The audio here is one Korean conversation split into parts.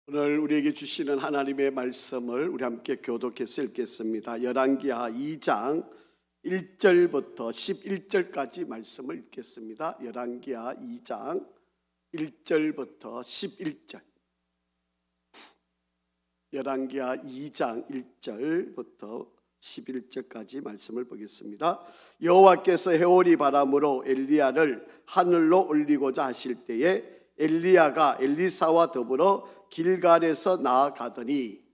오늘 우리에게 주시는 하나님의 말씀을 우리 함께 교독해서 읽겠습니다. 열왕기하 2장 1절부터 11절까지 말씀을 읽겠습니다. 열왕기하 2장 1절부터 11절. 열왕기하 2장 1절부터 11절까지 말씀을 보겠습니다. 여호와께서 해오리 바람으로 엘리야를 하늘로 올리고자 하실 때에 엘리야가 엘리사와 더불어 길갈에서 나아가더니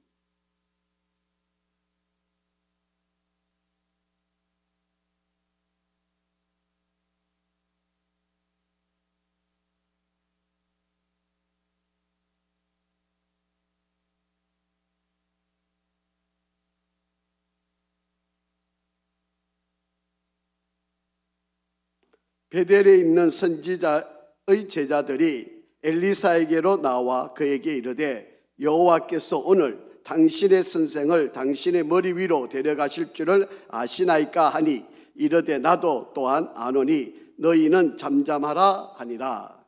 베델에 있는 선지자의 제자들이 엘리사에게로 나와 그에게 이르되 여호와께서 오늘 당신의 선생을 당신의 머리 위로 데려가실 줄을 아시나이까 하니 이르되 나도 또한 아노니 너희는 잠잠하라 하니라.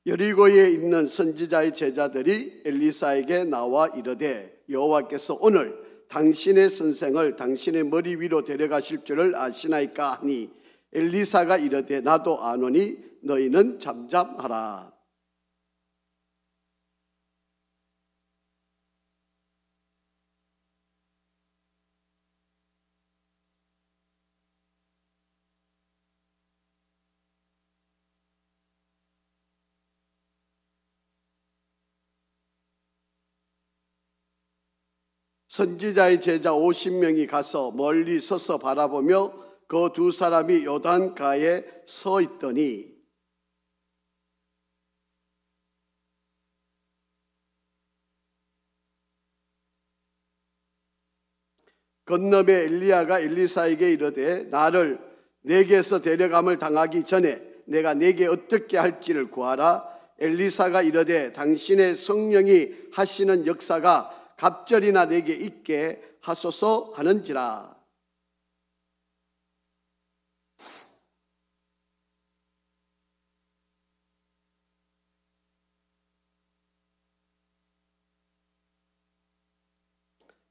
여리고에 있는 선지자의 제자들이 엘리사에게 나와 이르되 여호와께서 오늘 당신의 선생을 당신의 머리 위로 데려가실 줄을 아시나이까 하니 엘리사가 이르되 나도 아노니 너희는 잠잠하라. '선지자의 제자 50명이 가서 멀리 서서 바라보며 그 두 사람이 요단가에 서 있더니 건너에 엘리야가 엘리사에게 이르되 나를 내게서 데려감을 당하기 전에 내가 내게 어떻게 할지를 구하라. 엘리사가 이르되 당신의 성령이 하시는 역사가 갑절이나 내게 있게 하소서 하는지라.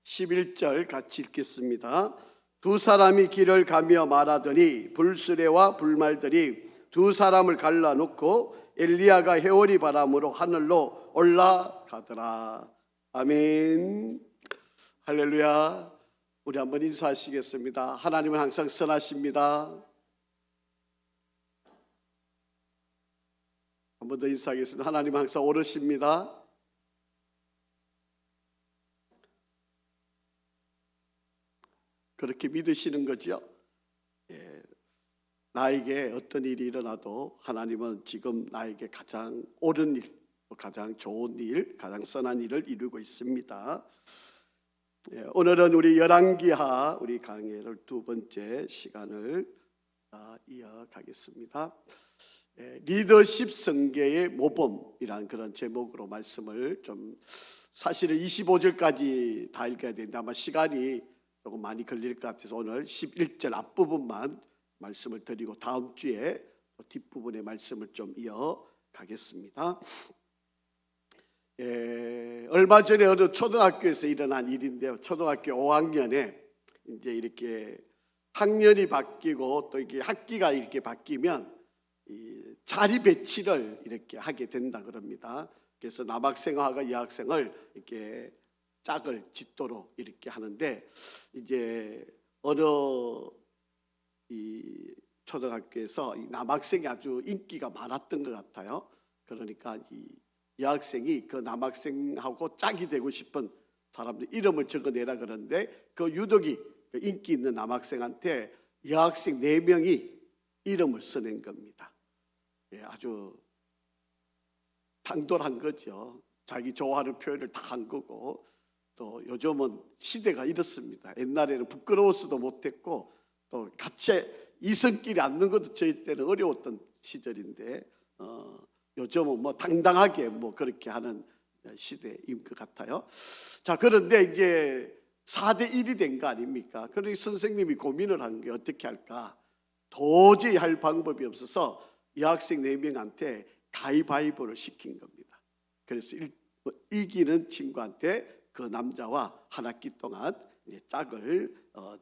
(11절) 같이 읽겠습니다. 두 사람이 길을 가며 말하더니 불수레와 불말들이 두 사람을 갈라놓고 엘리야가 해오리 바람으로 하늘로 올라가더라. 아멘. 할렐루야. 우리 한번 인사하시겠습니다. 하나님은 항상 선하십니다. 한 번 더 인사하겠습니다. 하나님은 항상 옳으십니다. 그렇게 믿으시는 거죠? 예. 나에게 어떤 일이 일어나도 하나님은 지금 나에게 가장 옳은 일, 가장 좋은 일, 가장 선한 일을 이루고 있습니다. 예. 오늘은 우리 열왕기하 우리 강해를 두 번째 시간을 이어가겠습니다. 예. 리더십 성계의 모범이라는 그런 제목으로 말씀을 좀 사실은 25절까지 다 읽어야 되는데 아마 시간이 조금 많이 걸릴 것 같아서 오늘 11절 앞부분만 말씀을 드리고 다음 주에 뒷부분의 말씀을 좀 이어가겠습니다. 얼마 전에 어느 초등학교에서 일어난 일인데요. 초등학교 5학년에 이제 이렇게 학년이 바뀌고 또 이게 학기가 이렇게 바뀌면 이 자리 배치를 이렇게 하게 된다 그럽니다. 그래서 남학생하고 여학생을 이렇게 짝을 짓도록 이렇게 하는데 이제 어느 이 초등학교에서 이 남학생이 아주 인기가 많았던 것 같아요. 그러니까 이 여학생이 그 남학생하고 짝이 되고 싶은 사람들 이름을 적어내라 그러는데 그 유독이 그 인기 있는 남학생한테 여학생 4명이 이름을 써낸 겁니다. 예, 아주 당돌한 거죠. 자기 좋아하는 표현을 다 한 거고 또 요즘은 시대가 이렇습니다. 옛날에는 부끄러워서도 못했고 또 같이 이성끼리 앉는 것도 저희 때는 어려웠던 시절인데 요즘은 뭐 당당하게 뭐 그렇게 하는 시대인 것 같아요. 자, 그런데 이제 4대 1이 된 거 아닙니까? 그러니 선생님이 고민을 한 게 어떻게 할까? 도저히 할 방법이 없어서 여학생 4명한테 가위바위보를 시킨 겁니다. 그래서 이기는 친구한테 그 남자와 한 학기 동안 짝을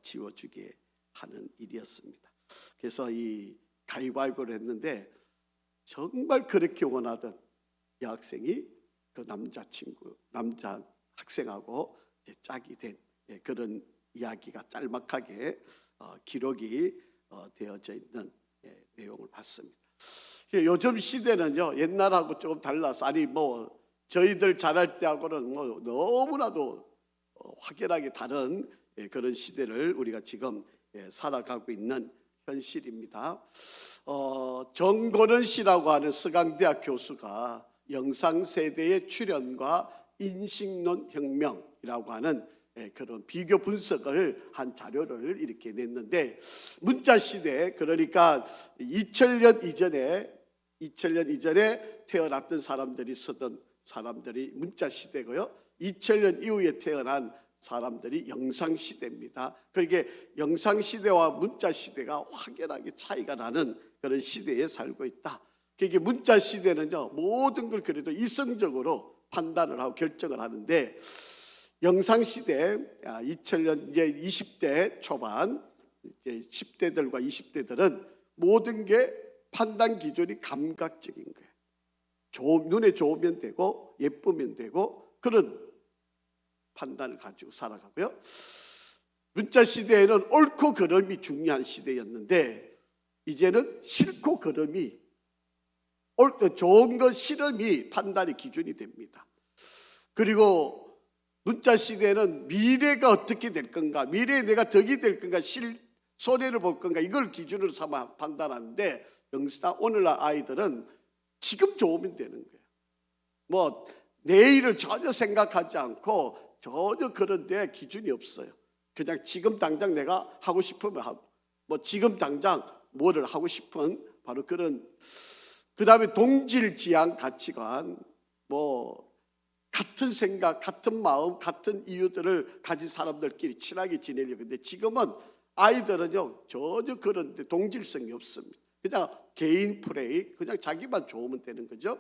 지어주게 하는 일이었습니다. 그래서 이 가위바위보를 했는데 정말 그렇게 원하던 여학생이 그 남자 학생하고 짝이 된 그런 이야기가 짤막하게 기록이 되어져 있는 내용을 봤습니다. 요즘 시대는요 옛날하고 조금 달라서 아니 뭐 저희들 자랄 때하고는 뭐 너무나도 확연하게 다른 그런 시대를 우리가 지금 살아가고 있는 현실입니다. 정권원 씨라고 하는 서강대학 교수가 영상세대의 출현과 인식론 혁명이라고 하는 그런 비교 분석을 한 자료를 이렇게 냈는데 문자 시대 그러니까 2000년 이전에 태어났던 사람들이 쓰던 사람들이 문자 시대고요. 2000년 이후에 태어난 사람들이 영상 시대입니다. 그러니까 영상 시대와 문자 시대가 확연하게 차이가 나는 그런 시대에 살고 있다. 그게 문자 시대는요 모든 걸 그래도 이성적으로 판단을 하고 결정을 하는데 영상 시대 2000년 이제 20대 초반 이제 10대들과 20대들은 모든 게 판단 기준이 감각적인 거예요. 눈에 좋으면 되고 예쁘면 되고 그런 판단을 가지고 살아가고요. 문자 시대에는 옳고 그름이 중요한 시대였는데 이제는 싫고 그름이 좋은 것 싫음이 판단의 기준이 됩니다. 그리고 문자 시대에는 미래가 어떻게 될 건가, 미래에 내가 덕이 될 건가, 손해를 볼 건가 이걸 기준으로 삼아 판단하는데 오늘날 아이들은 지금 좋으면 되는 거예요. 뭐 내일을 전혀 생각하지 않고 전혀 그런 데 기준이 없어요. 그냥 지금 당장 내가 하고 싶으면 하고 뭐 지금 당장 뭐를 하고 싶은 바로 그런 그 다음에 동질 지향 가치관 뭐 같은 생각, 같은 마음, 같은 이유들을 가진 사람들끼리 친하게 지내려고 근데 지금은 아이들은요 전혀 그런 데 동질성이 없습니다. 그냥 개인 플레이, 그냥 자기만 좋으면 되는 거죠.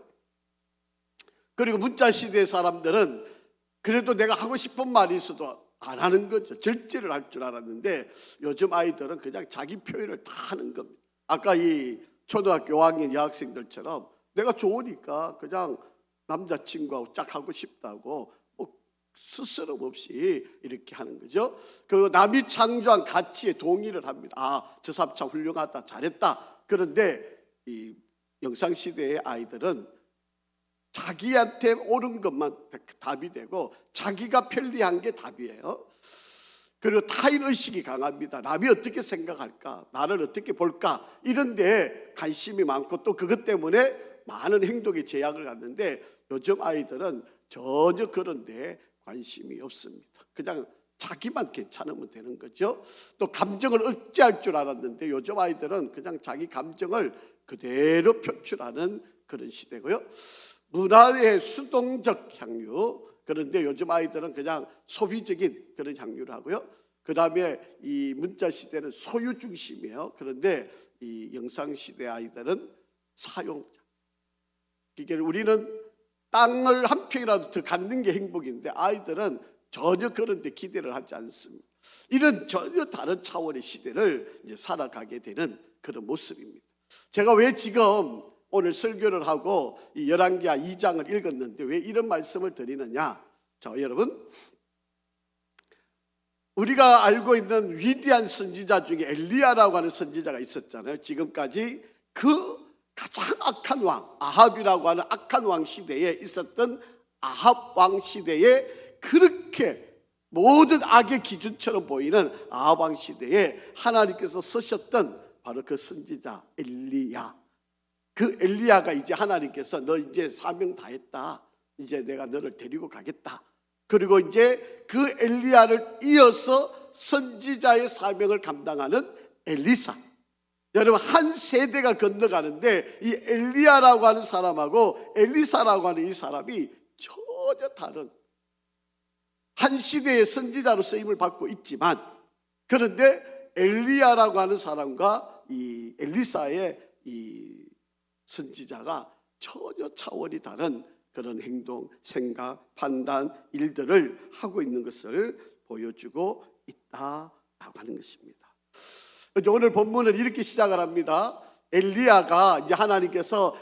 그리고 문자 시대 사람들은 그래도 내가 하고 싶은 말이 있어도 안 하는 거죠. 절제를 할 줄 알았는데 요즘 아이들은 그냥 자기 표현을 다 하는 겁니다. 아까 이 초등학교 5학년 여학생들처럼 내가 좋으니까 그냥 남자친구하고 짝하고 싶다고 뭐 스스럼 없이 이렇게 하는 거죠. 그 남이 창조한 가치에 동의를 합니다. 아, 저 사람 참 훌륭하다, 잘했다. 그런데 이 영상시대의 아이들은 자기한테 옳은 것만 답이 되고 자기가 편리한 게 답이에요. 그리고 타인의식이 강합니다. 남이 어떻게 생각할까? 나를 어떻게 볼까? 이런 데 관심이 많고 또 그것 때문에 많은 행동에 제약을 갖는데 요즘 아이들은 전혀 그런 데 관심이 없습니다. 그냥 자기만 괜찮으면 되는 거죠. 또 감정을 억제할 줄 알았는데 요즘 아이들은 그냥 자기 감정을 그대로 표출하는 그런 시대고요. 문화의 수동적 향유, 그런데 요즘 아이들은 그냥 소비적인 그런 향유를 하고요. 그 다음에 이 문자 시대는 소유 중심이에요. 그런데 이 영상 시대 아이들은 사용자. 그러니까 우리는 땅을 한 평이라도 더 갖는 게 행복인데 아이들은 전혀 그런 데 기대를 하지 않습니다. 이런 전혀 다른 차원의 시대를 이제 살아가게 되는 그런 모습입니다. 제가 왜 지금 오늘 설교를 하고 이 열왕기하 2장을 읽었는데 왜 이런 말씀을 드리느냐? 자, 여러분, 우리가 알고 있는 위대한 선지자 중에 엘리야라고 하는 선지자가 있었잖아요. 지금까지 그 가장 악한 왕 아합이라고 하는 악한 왕 시대에 있었던 아합 왕 시대에 그렇게 모든 악의 기준처럼 보이는 아합 왕 시대에 하나님께서 쓰셨던 바로 그 선지자 엘리야. 그 엘리야가 이제 하나님께서 너 이제 사명 다 했다. 이제 내가 너를 데리고 가겠다. 그리고 이제 그 엘리야를 이어서 선지자의 사명을 감당하는 엘리사. 여러분, 한 세대가 건너가는데 이 엘리야라고 하는 사람하고 엘리사라고 하는 이 사람이 전혀 다른, 한 시대의 선지자로 쓰임을 받고 있지만, 그런데 엘리야라고 하는 사람과 이 엘리사의 이 선지자가 전혀 차원이 다른 그런 행동, 생각, 판단, 일들을 하고 있는 것을 보여주고 있다라고 하는 것입니다. 오늘 본문은 이렇게 시작을 합니다. 엘리야가 이제 하나님께서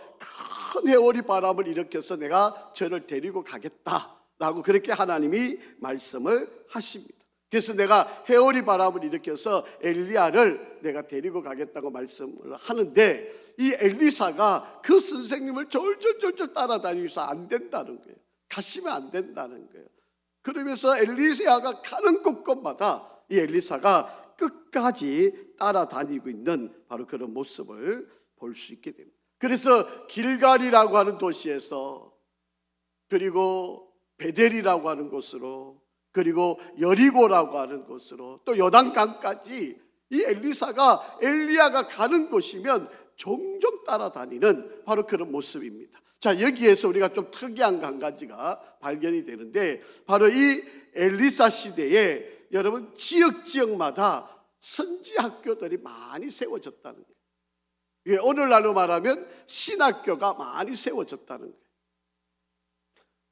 큰 해오리 바람을 일으켜서 내가 저를 데리고 가겠다라고 그렇게 하나님이 말씀을 하십니다. 그래서 내가 해오리 바람을 일으켜서 엘리야를 내가 데리고 가겠다고 말씀을 하는데, 이 엘리사가 그 선생님을 졸졸졸졸 따라다니면서 안 된다는 거예요. 가시면 안 된다는 거예요. 그러면서 엘리야가 가는 곳곳마다 이 엘리사가 끝까지 따라다니고 있는 바로 그런 모습을 볼 수 있게 됩니다. 그래서 길갈이라고 하는 도시에서, 그리고 베델이라고 하는 곳으로, 그리고 여리고라고 하는 곳으로, 또 요단강까지 이 엘리사가, 엘리야가 가는 곳이면 종종 따라다니는 바로 그런 모습입니다. 자, 여기에서 우리가 좀 특이한 한 가지가 발견이 되는데, 바로 이 엘리사 시대에 여러분 지역마다 선지 학교들이 많이 세워졌다는 거예요. 이게 오늘날로 말하면 신학교가 많이 세워졌다는 거예요.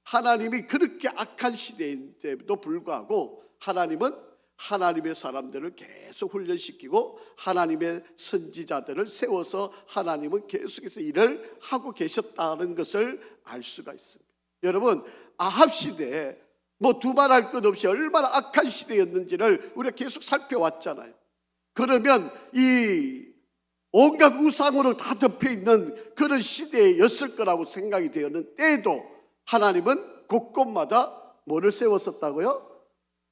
하나님이 그렇게 악한 시대인데도 불구하고 하나님은 하나님의 사람들을 계속 훈련시키고 하나님의 선지자들을 세워서 하나님은 계속해서 일을 하고 계셨다는 것을 알 수가 있습니다. 여러분, 아합 시대에 뭐 두말할 것 없이 얼마나 악한 시대였는지를 우리가 계속 살펴왔잖아요. 그러면 이 온갖 우상으로 다 덮여있는 그런 시대였을 거라고 생각이 되었는데도 하나님은 곳곳마다 뭐를 세웠었다고요?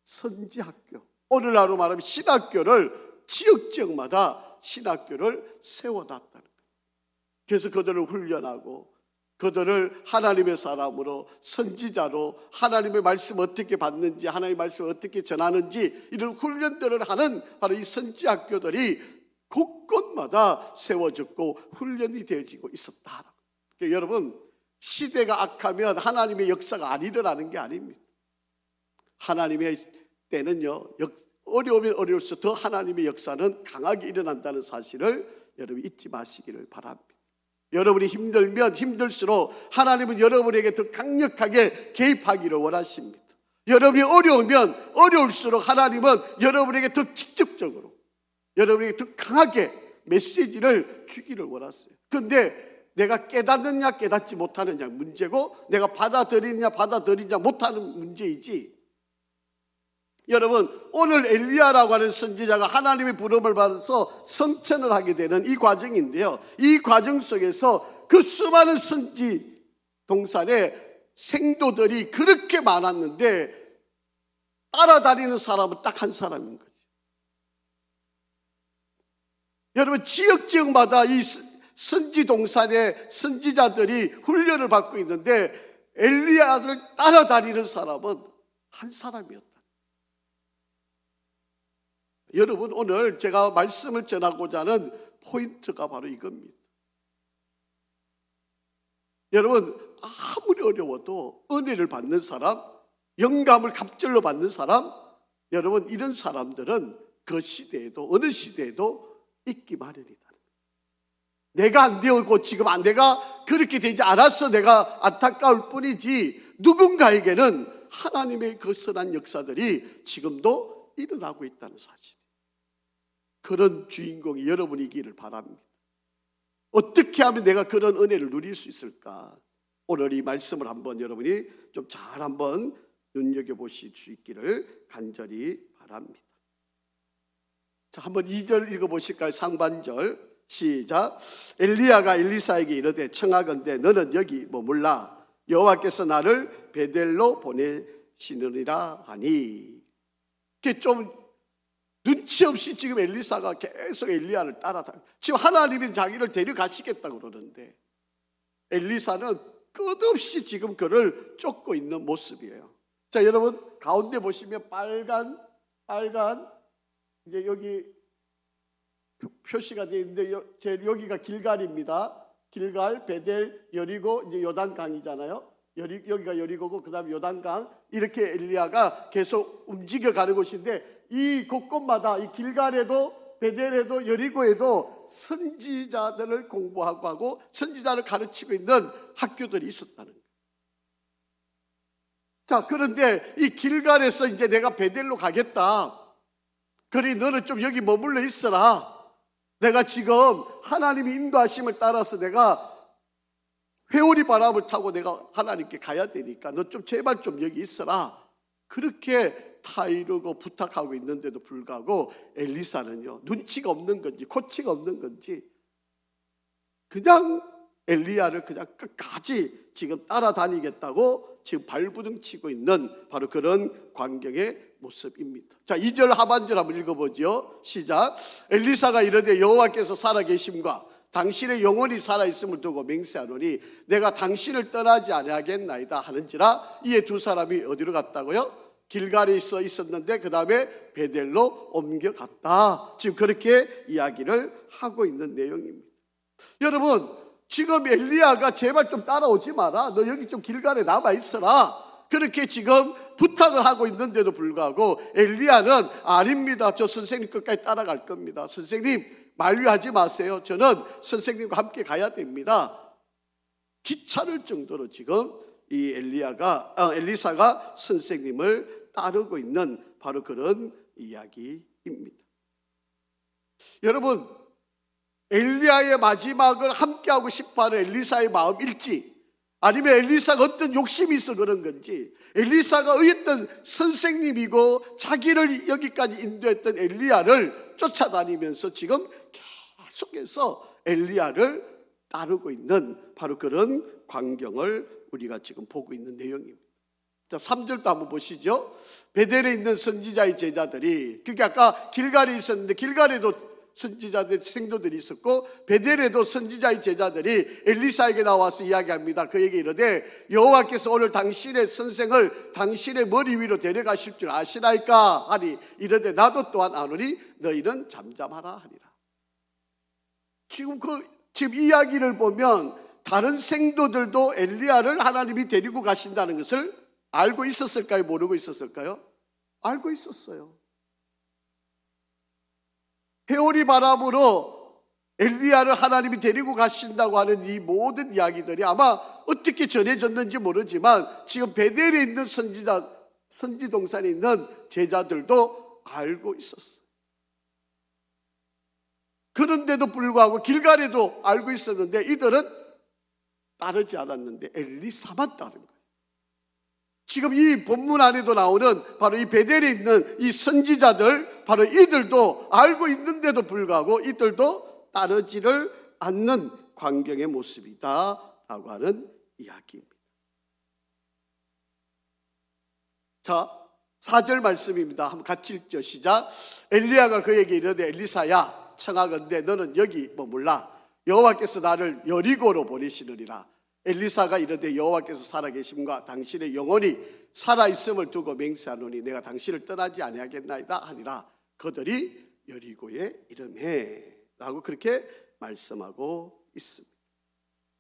선지학교, 오늘날로 말하면 신학교를, 지역마다 신학교를 세워놨다는 거예요. 그래서 그들을 훈련하고 그들을 하나님의 사람으로, 선지자로, 하나님의 말씀 어떻게 받는지, 하나님의 말씀을 어떻게 전하는지 이런 훈련들을 하는 바로 이 선지학교들이 곳곳마다 세워졌고 훈련이 되어지고 있었다. 그러니까 여러분, 시대가 악하면 하나님의 역사가 안 일어나는 게 아닙니다. 하나님의 때는요, 어려우면 어려울수록 더 하나님의 역사는 강하게 일어난다는 사실을 여러분 잊지 마시기를 바랍니다. 여러분이 힘들면 힘들수록 하나님은 여러분에게 더 강력하게 개입하기를 원하십니다. 여러분이 어려우면 어려울수록 하나님은 여러분에게 더 직접적으로, 여러분에게 더 강하게 메시지를 주기를 원하세요. 그런데 내가 깨닫느냐 깨닫지 못하느냐 문제고, 내가 받아들이느냐 받아들이지 못하는 문제이지. 여러분, 오늘 엘리야라고 하는 선지자가 하나님의 부름을 받아서 성천을 하게 되는 이 과정인데요, 이 과정 속에서 그 수많은 선지 동산에 생도들이 그렇게 많았는데 따라다니는 사람은 딱 한 사람인 거죠. 여러분, 지역마다 이 선지 동산에 선지자들이 훈련을 받고 있는데 엘리야를 따라다니는 사람은 한 사람이었다. 여러분, 오늘 제가 말씀을 전하고자 하는 포인트가 바로 이겁니다. 여러분, 아무리 어려워도 은혜를 받는 사람, 영감을 갑절로 받는 사람, 여러분, 이런 사람들은 그 시대에도, 어느 시대에도 있기 마련이다. 내가 안 되었고 지금 내가 그렇게 되지 않아서 내가 안타까울 뿐이지, 누군가에게는 하나님의 그 선한 역사들이 지금도 일어나고 있다는 사실. 그런 주인공이 여러분이기를 바랍니다. 어떻게 하면 내가 그런 은혜를 누릴 수 있을까? 오늘 이 말씀을 한번 여러분이 좀 잘 한번 눈여겨보실 수 있기를 간절히 바랍니다. 자, 한번 2절 읽어보실까요? 상반절 시작. 엘리야가 엘리사에게 이르되 청하건대 너는 여기 머물라. 여호와께서 나를 베델로 보내시느니라 하니. 이게 좀 눈치 없이 지금 엘리사가 계속 엘리야를 따라다녀. 지금 하나님이 자기를 데려가시겠다고 그러는데 엘리사는 끝없이 지금 그를 쫓고 있는 모습이에요. 자, 여러분 가운데 보시면 빨간 이제 여기 표시가 되어 있는데 여기가 길갈입니다. 길갈, 베델, 여리고, 이제 요단강이잖아요. 여기가 여리고고 그다음에 요단강, 이렇게 엘리야가 계속 움직여가는 곳인데, 이 곳곳마다 이 길갈에도 베델에도 여리고에도 선지자들을 공부하고 하고 선지자를 가르치고 있는 학교들이 있었다는 거예요. 자, 그런데 이 길갈에서 이제 내가 베델로 가겠다. 그러니 너는 좀 여기 머물러 있어라. 내가 지금 하나님의 인도하심을 따라서 내가 회오리 바람을 타고 내가 하나님께 가야 되니까 너 좀 제발 좀 여기 있어라. 그렇게 타이르고 부탁하고 있는데도 불구하고 엘리사는요, 눈치가 없는 건지 코치가 없는 건지 그냥 엘리야를 그냥 끝까지 지금 따라다니겠다고 지금 발부둥 치고 있는 바로 그런 광경의 모습입니다. 자, 2절 하반절 한번 읽어보죠. 시작. 엘리사가 이르되 여호와께서 살아계심과 당신의 영혼이 살아있음을 두고 맹세하노니 내가 당신을 떠나지 아니하겠나이다 하는지라. 이에 두 사람이 어디로 갔다고요? 길갈에 있었는데 그 다음에 베델로 옮겨갔다. 지금 그렇게 이야기를 하고 있는 내용입니다. 여러분, 지금 엘리야가 제발 좀 따라오지 마라. 너 여기 좀 길갈에 남아 있어라. 그렇게 지금 부탁을 하고 있는데도 불구하고 엘리야는 아닙니다. 저 선생님 끝까지 따라갈 겁니다. 선생님 만류하지 마세요. 저는 선생님과 함께 가야 됩니다. 귀찮을 정도로 지금 이 엘리사가 선생님을 따르고 있는 바로 그런 이야기입니다. 여러분, 엘리야의 마지막을 함께하고 싶어하는 엘리사의 마음일지, 아니면 엘리사가 어떤 욕심이 있어 그런 건지, 엘리사가 어떤 선생님이고 자기를 여기까지 인도했던 엘리야를 쫓아다니면서 지금 계속해서 엘리야를 따르고 있는 바로 그런 광경을 우리가 지금 보고 있는 내용입니다. 자, 3절도 한번 보시죠. 베델에 있는 선지자의 제자들이, 그게 아까 길갈에 있었는데 길갈에도 선지자들, 생도들이 있었고 베델에도 선지자의 제자들이 엘리사에게 나와서 이야기합니다. 그에게 이르되 여호와께서 오늘 당신의 선생을 당신의 머리 위로 데려가실 줄 아시나이까 하니 이르되 나도 또한 아노니 너희는 잠잠하라 하니라. 지금 이야기를 보면 다른 생도들도 엘리야를 하나님이 데리고 가신다는 것을 알고 있었을까요? 모르고 있었을까요? 알고 있었어요. 회오리 바람으로 엘리야를 하나님이 데리고 가신다고 하는 이 모든 이야기들이 아마 어떻게 전해졌는지 모르지만 지금 베델에 있는 선지동산에 있는 제자들도 알고 있었어요. 그런데도 불구하고 길갈에도 알고 있었는데 이들은 따르지 않았는데 엘리사만 따른 거예요. 지금 이 본문 안에도 나오는 바로 이 베델에 있는 이 선지자들, 바로 이들도 알고 있는데도 불구하고 이들도 따르지를 않는 광경의 모습이다라고 하는 이야기입니다. 자, 4절 말씀입니다. 한번 같이 읽죠. 시작. 엘리야가 그에게 이르되 엘리사야 청하건대 너는 여기 머물라. 여호와께서 나를 여리고로 보내시느니라. 엘리사가 이르되 여호와께서 살아계심과 당신의 영혼이 살아있음을 두고 맹세하노니 내가 당신을 떠나지 아니하겠나이다 하니라. 그들이 여리고에 이르매 라고 그렇게 말씀하고 있습니다.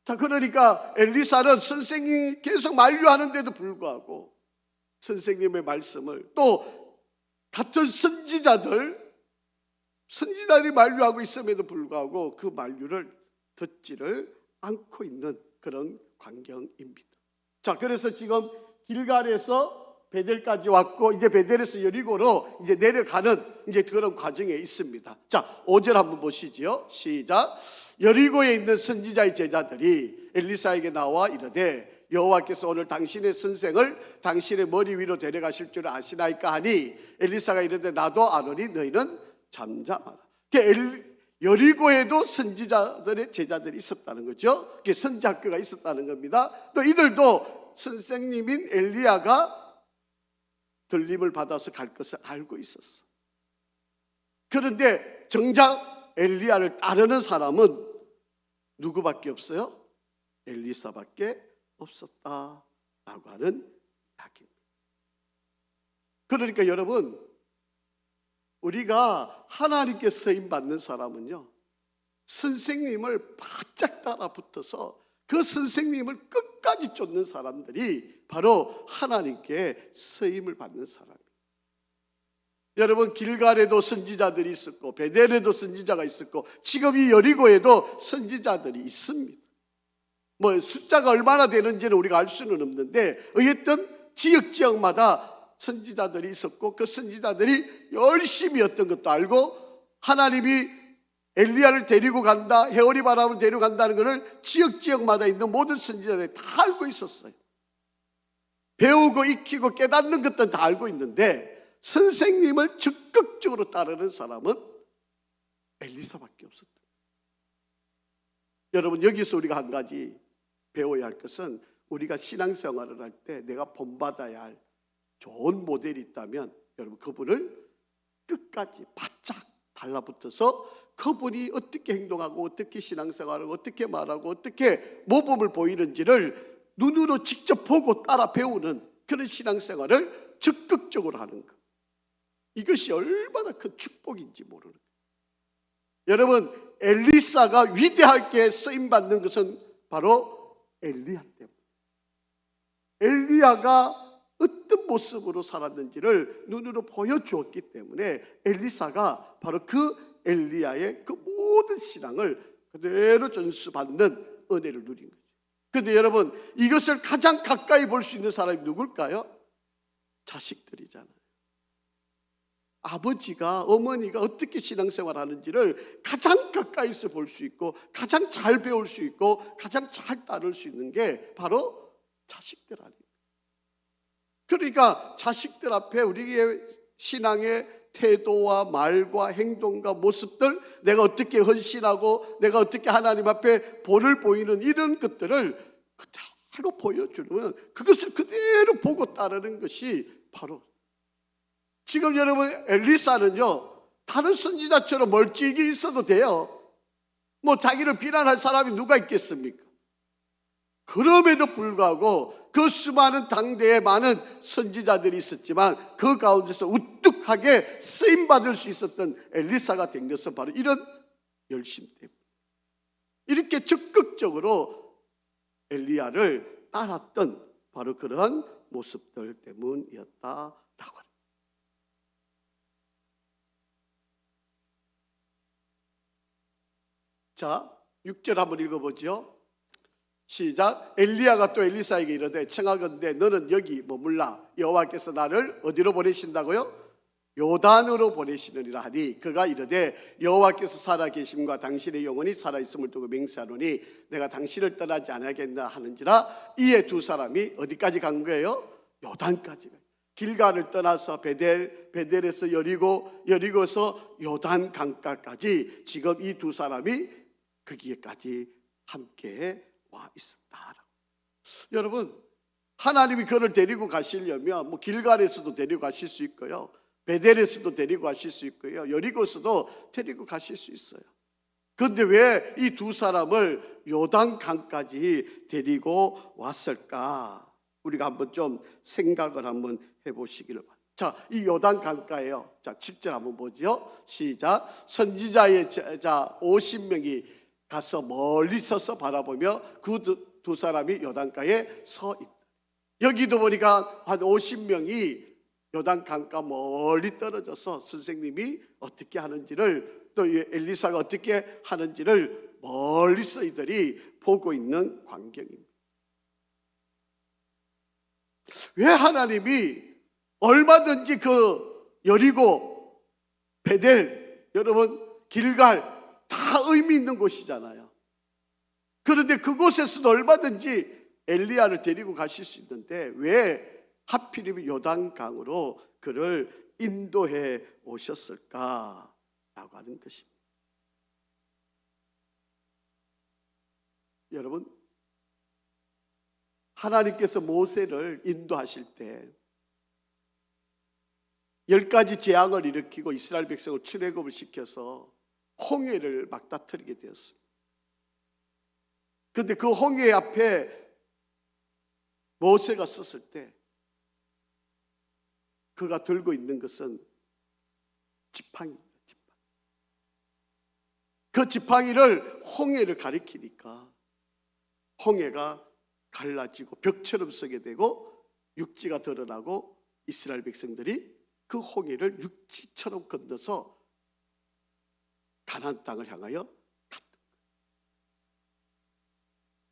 자, 그러니까 엘리사는 선생님이 계속 만류하는데도 불구하고 선생님의 말씀을, 또 같은 선지자들이 만류하고 있음에도 불구하고 그 만류를 듣지를 않고 있는 그런 광경입니다. 자, 그래서 지금 길갈에서 베델까지 왔고 이제 베델에서 여리고로 이제 내려가는 이제 그런 과정에 있습니다. 자, 5절 한번 보시죠. 시작. 여리고에 있는 선지자의 제자들이 엘리사에게 나와 이르되 여호와께서 오늘 당신의 선생을 당신의 머리 위로 데려가실 줄 아시나이까 하니 엘리사가 이르되 나도 아노니 너희는 잠잠하라. 여리고에도 선지자들의 제자들이 있었다는 거죠. 선지학교가 있었다는 겁니다. 또 이들도 선생님인 엘리야가 들림을 받아서 갈 것을 알고 있었어. 그런데 정작 엘리야를 따르는 사람은 누구밖에 없어요? 엘리사밖에 없었다라고 하는 이야기입니다. 그러니까 여러분, 우리가 하나님께 쓰임 받는 사람은요, 선생님을 바짝 따라 붙어서 그 선생님을 끝까지 쫓는 사람들이 바로 하나님께 쓰임을 받는 사람이에요. 여러분, 길갈에도 선지자들이 있었고 베델에도 선지자가 있었고 지금 이 여리고에도 선지자들이 있습니다. 뭐 숫자가 얼마나 되는지는 우리가 알 수는 없는데 어쨌든 지역마다 선지자들이 있었고 그 선지자들이 열심히 어떤 것도 알고 하나님이 엘리야를 데리고 간다, 해오리 바람을 데리고 간다는 것을 지역마다 있는 모든 선지자들이 다 알고 있었어요. 배우고 익히고 깨닫는 것들은 다 알고 있는데 선생님을 적극적으로 따르는 사람은 엘리사밖에 없었다. 여러분, 여기서 우리가 한 가지 배워야 할 것은 우리가 신앙생활을 할 때 내가 본받아야 할 좋은 모델이 있다면 여러분, 그분을 끝까지 바짝 달라붙어서 그분이 어떻게 행동하고 어떻게 신앙생활하고 어떻게 말하고 어떻게 모범을 보이는지를 눈으로 직접 보고 따라 배우는 그런 신앙생활을 적극적으로 하는 것, 이것이 얼마나 큰 축복인지 모르는 거예요. 여러분, 엘리사가 위대하게 쓰임받는 것은 바로 엘리야 때문에, 엘리야가 어떤 모습으로 살았는지를 눈으로 보여주었기 때문에 엘리사가 바로 그 엘리야의 그 모든 신앙을 그대로 전수받는 은혜를 누린 거죠. 그런데 여러분, 이것을 가장 가까이 볼 수 있는 사람이 누굴까요? 자식들이잖아요. 아버지가, 어머니가 어떻게 신앙생활 하는지를 가장 가까이서 볼 수 있고 가장 잘 배울 수 있고 가장 잘 따를 수 있는 게 바로 자식들 아닙니까? 그러니까 자식들 앞에 우리의 신앙의 태도와 말과 행동과 모습들, 내가 어떻게 헌신하고 내가 어떻게 하나님 앞에 본을 보이는 이런 것들을 그대로 보여주면 그것을 그대로 보고 따르는 것이 바로, 지금 여러분 엘리사는요 다른 선지자처럼 멀찍이 있어도 돼요. 뭐 자기를 비난할 사람이 누가 있겠습니까? 그럼에도 불구하고 그 수많은 당대에 많은 선지자들이 있었지만 그 가운데서 우뚝하게 쓰임받을 수 있었던 엘리사가 된 것은 바로 이런 열심 때문에, 이렇게 적극적으로 엘리야를 따랐던 바로 그러한 모습들 때문이었다라고 합니다. 자, 6절 한번 읽어보죠. 시작. 엘리야가 또 엘리사에게 이르되 청하건대 너는 여기 머물라. 여호와께서 나를 어디로 보내신다고요? 요단으로 보내시느니라 하니 그가 이르되 여호와께서 살아계심과 당신의 영혼이 살아있음을 두고 맹세하노니 내가 당신을 떠나지 않겠나 하는지라. 이에 두 사람이 어디까지 간 거예요? 요단까지. 길갈을 떠나서 베델에서 여리고에서 요단 강가까지 지금 이 두 사람이 거기에까지 함께 와 있었다. 여러분, 하나님이 그를 데리고 가시려면 뭐 길갈에서도 데리고 가실 수 있고요, 베델에서도 데리고 가실 수 있고요, 여리고에서도 데리고 가실 수 있어요. 그런데 왜 이 두 사람을 요단강까지 데리고 왔을까? 우리가 한번 좀 생각을 한번 해보시기를 바랍니다. 자, 이 요단강가에요. 자, 7절 한번 보죠. 시작. 선지자의 자 50명이 가서 멀리 서서 바라보며 그 두 사람이 요단가에 서 있다. 여기도 보니까 한 50명이 요단강가 멀리 떨어져서 선생님이 어떻게 하는지를, 또 엘리사가 어떻게 하는지를 멀리서 이들이 보고 있는 광경입니다. 왜 하나님이 얼마든지 그 여리고, 베델, 여러분 길갈 다 의미 있는 곳이잖아요. 그런데 그곳에서도 얼마든지 엘리야를 데리고 가실 수 있는데 왜 하필이면 요단강으로 그를 인도해 오셨을까라고 하는 것입니다. 여러분, 하나님께서 모세를 인도하실 때 10가지 재앙을 일으키고 이스라엘 백성을 출애굽을 시켜서 홍해를 막다트리게 되었습니다. 그런데 그 홍해 앞에 모세가 섰을 때 그가 들고 있는 것은 지팡이입니다. 그 지팡이를 홍해를 가리키니까 홍해가 갈라지고 벽처럼 서게 되고 육지가 드러나고 이스라엘 백성들이 그 홍해를 육지처럼 건너서 가나안 땅을 향하여 갔던 거예요.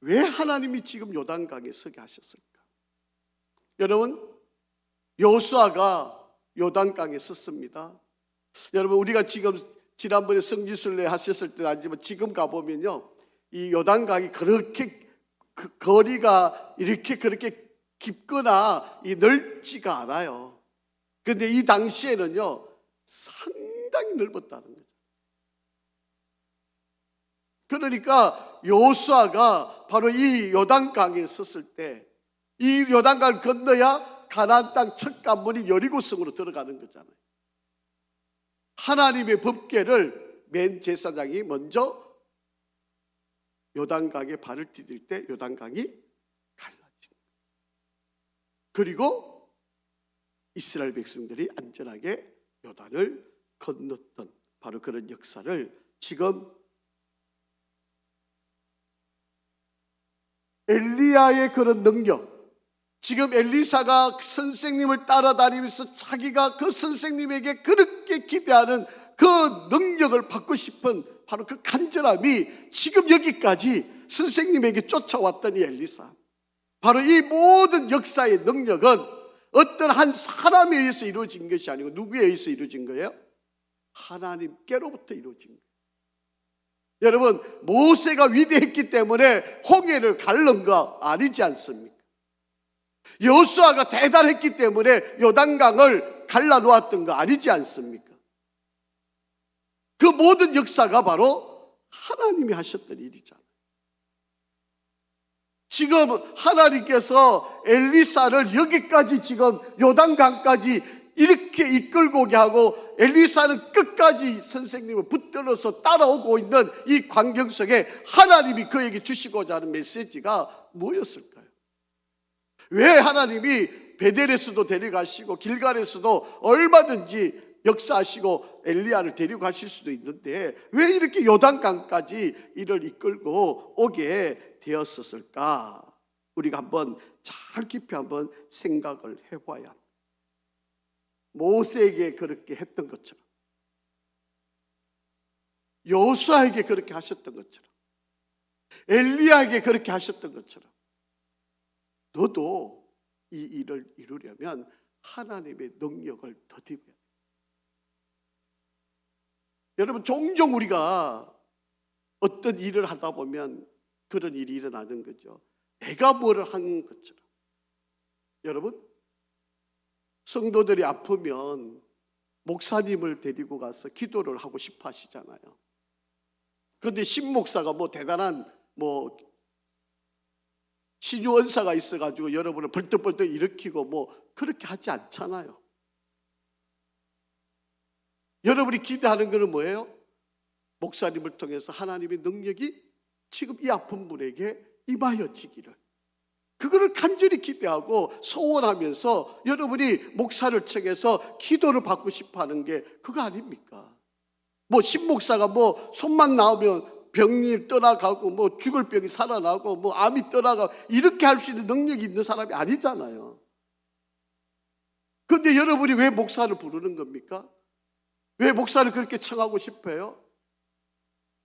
왜 하나님이 지금 요단강에 서게 하셨을까? 여러분, 여호수아가 요단강에 섰습니다. 여러분, 우리가 지금 지난번에 성지순례 하셨을 때는 아니지만 지금 가보면요, 이 요단강이 그렇게 그 거리가 이렇게 그렇게 깊거나 넓지가 않아요. 그런데 이 당시에는요 상당히 넓었다는 거죠. 그러니까 여호수아가 바로 이 요단강에 섰을 때 이 요단강을 건너야 가나안 땅 첫 관문이 여리고성으로 들어가는 거잖아요. 하나님의 법궤를 맨 제사장이 먼저 요단강에 발을 디딜 때 요단강이 갈라진다. 그리고 이스라엘 백성들이 안전하게 요단을 건넜던 바로 그런 역사를 지금 엘리야의 그런 능력, 지금 엘리사가 선생님을 따라다니면서 자기가 그 선생님에게 그렇게 기대하는 그 능력을 받고 싶은 바로 그 간절함이 지금 여기까지 선생님에게 쫓아왔던 이 엘리사, 바로 이 모든 역사의 능력은 어떤 한 사람에 의해서 이루어진 것이 아니고 누구에 의해서 이루어진 거예요? 하나님께로부터 이루어진 거예요. 여러분, 모세가 위대했기 때문에 홍해를 갈른 거 아니지 않습니까? 여호수아가 대단했기 때문에 요단강을 갈라놓았던 거 아니지 않습니까? 그 모든 역사가 바로 하나님이 하셨던 일이잖아요. 지금 하나님께서 엘리사를 여기까지 지금 요단강까지 이렇게 이끌고 오게 하고 엘리사는 끝까지 선생님을 붙들어서 따라오고 있는 이 광경 속에 하나님이 그에게 주시고자 하는 메시지가 뭐였을까요? 왜 하나님이 베델에서도 데려가시고 길갈에서도 얼마든지 역사하시고 엘리야를 데리고 가실 수도 있는데 왜 이렇게 요단강까지 이를 이끌고 오게 되었었을까? 우리가 한번 잘 깊이 한번 생각을 해봐야 합니다. 모세에게 그렇게 했던 것처럼, 여호수아에게 그렇게 하셨던 것처럼, 엘리야에게 그렇게 하셨던 것처럼 너도 이 일을 이루려면 하나님의 능력을 더듬어야 돼요. 여러분, 종종 우리가 어떤 일을 하다 보면 그런 일이 일어나는 거죠. 내가 뭐를 한 것처럼. 여러분, 성도들이 아프면 목사님을 데리고 가서 기도를 하고 싶어 하시잖아요. 그런데 신목사가 뭐 대단한 뭐 신유언사가 있어가지고 여러분을 벌떡벌떡 일으키고 뭐 그렇게 하지 않잖아요. 여러분이 기대하는 것은 뭐예요? 목사님을 통해서 하나님의 능력이 지금 이 아픈 분에게 임하여지기를, 그거를 간절히 기대하고 소원하면서 여러분이 목사를 청해서 기도를 받고 싶어하는 게 그거 아닙니까? 뭐 신목사가 뭐 손만 나오면 병이 떠나가고 뭐 죽을 병이 살아나고 뭐 암이 떠나가고 이렇게 할 수 있는 능력이 있는 사람이 아니잖아요. 그런데 여러분이 왜 목사를 부르는 겁니까? 왜 목사를 그렇게 청하고 싶어요?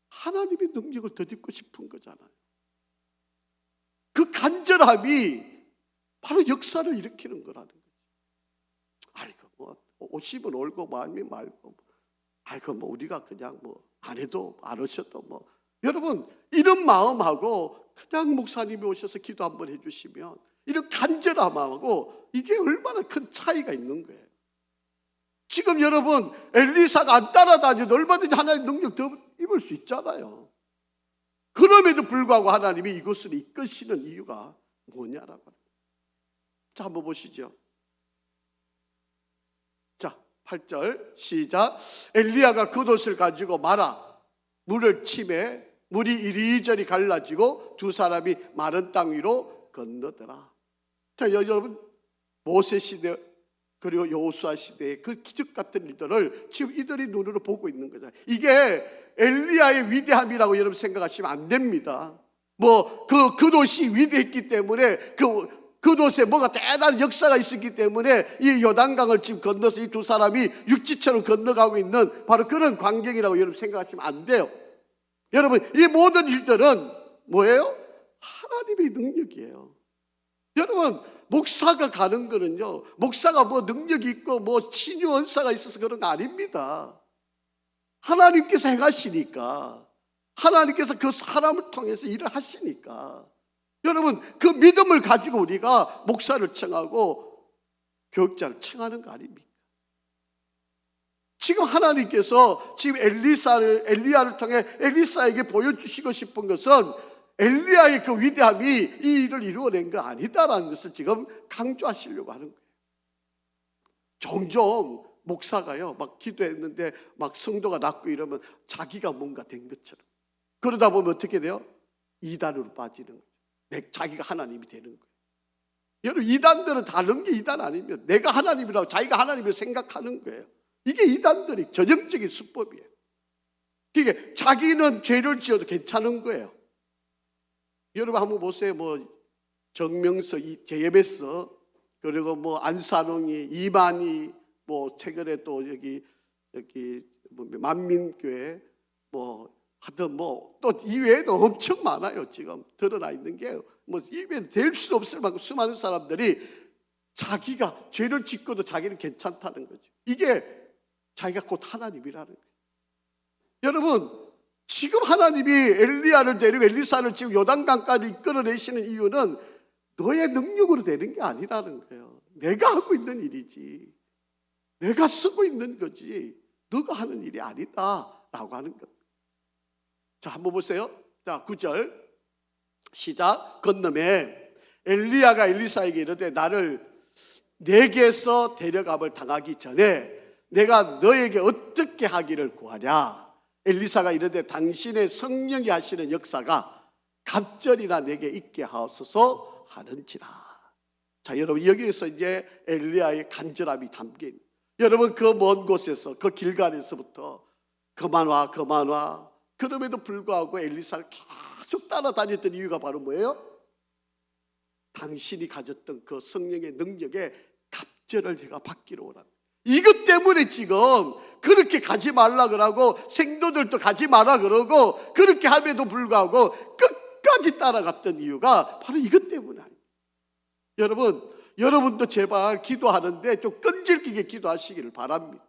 하나님의 능력을 덧입고 싶은 거잖아요. 그 간절함이 바로 역사를 일으키는 거라는 거죠. 아이고 뭐 50은 올고 뭐 아니면 말고, 아이고 뭐 우리가 그냥 뭐 안 해도 안 오셔도 뭐, 여러분 이런 마음하고 그냥 목사님이 오셔서 기도 한번 해주시면 이런 간절함하고 이게 얼마나 큰 차이가 있는 거예요. 지금 여러분 엘리사가 안 따라다녀도 얼마든지 하나님의 능력 더 입을 수 있잖아요. 그럼에도 불구하고 하나님이 이것을 이끄시는 이유가 뭐냐라고 합니다. 자, 한번 보시죠. 자, 8절 시작. 엘리야가 겉옷을 가지고 말아 물을 치매 물이 이리저리 갈라지고 두 사람이 마른 땅 위로 건너더라. 자, 여러분 모세 시대 그리고 여호수아 시대의 그 기적 같은 일들을 지금 이들이 눈으로 보고 있는 거죠. 이게 엘리야의 위대함이라고 여러분 생각하시면 안 됩니다. 뭐 그 도시 위대했기 때문에 그 도시에 뭐가 대단한 역사가 있었기 때문에 이 요단강을 지금 건너서 이 두 사람이 육지처럼 건너가고 있는 바로 그런 광경이라고 여러분 생각하시면 안 돼요. 여러분, 이 모든 일들은 뭐예요? 하나님의 능력이에요. 여러분, 목사가 가는 거는요, 목사가 뭐 능력이 있고 뭐 신유 은사가 있어서 그런 거 아닙니다. 하나님께서 행하시니까, 하나님께서 그 사람을 통해서 일을 하시니까, 여러분, 그 믿음을 가지고 우리가 목사를 청하고 교육자를 청하는 거 아닙니까? 지금 하나님께서 지금 엘리야를 통해 엘리사에게 보여주시고 싶은 것은 엘리야의 그 위대함이 이 일을 이루어낸 거 아니다라는 것을 지금 강조하시려고 하는 거예요. 종종 목사가요, 막 기도했는데 막 성도가 낫고 이러면 자기가 뭔가 된 것처럼, 그러다 보면 어떻게 돼요? 이단으로 빠지는 거예요. 자기가 하나님이 되는 거예요. 여러분, 이단들은 다른 게 이단 아닙니다. 내가 하나님이라고 자기가 하나님을 생각하는 거예요. 이게 이단들이 전형적인 수법이에요. 그게 자기는 죄를 지어도 괜찮은 거예요. 여러분 한번 보세요. 뭐 정명서, 제예베서, 그리고 뭐 안산홍이, 이만희, 뭐 최근에 또 여기 뭐 만민교회, 뭐 하여튼 뭐 또 이외에도 엄청 많아요. 지금 드러나 있는 게 뭐 입에 댈 수 없을 만큼 수많은 사람들이 자기가 죄를 짓고도 자기는 괜찮다는 거죠. 이게 자기가 곧 하나님이라는 거예요. 여러분, 지금 하나님이 엘리야를 데리고 엘리사를 지금 요단강까지 이끌어내시는 이유는 너의 능력으로 되는 게 아니라는 거예요. 내가 하고 있는 일이지, 내가 쓰고 있는 거지, 너가 하는 일이 아니다라고 하는 것. 자, 한번 보세요. 자, 9절 시작. 건너매 엘리야가 엘리사에게 이르되 나를 내게서 데려감을 당하기 전에 내가 너에게 어떻게 하기를 구하랴. 엘리사가 이르되 당신의 성령이 하시는 역사가 갑절이나 내게 있게 하옵소서 하는지라. 자, 여러분, 여기에서 이제 엘리야의 간절함이 담긴, 여러분 그 먼 곳에서, 그 길갈에서부터 그만 와 그만 와, 그럼에도 불구하고 엘리사를 계속 따라다녔던 이유가 바로 뭐예요? 당신이 가졌던 그 성령의 능력에 갑절을 제가 받기로 원합니다. 이것 때문에 지금 그렇게 가지 말라 그러고 생도들도 가지 마라 그러고 그렇게 함에도 불구하고 끝까지 따라갔던 이유가 바로 이것 때문에 아닙니다. 여러분도 제발 기도하는데 좀 끈질기게 기도하시기를 바랍니다.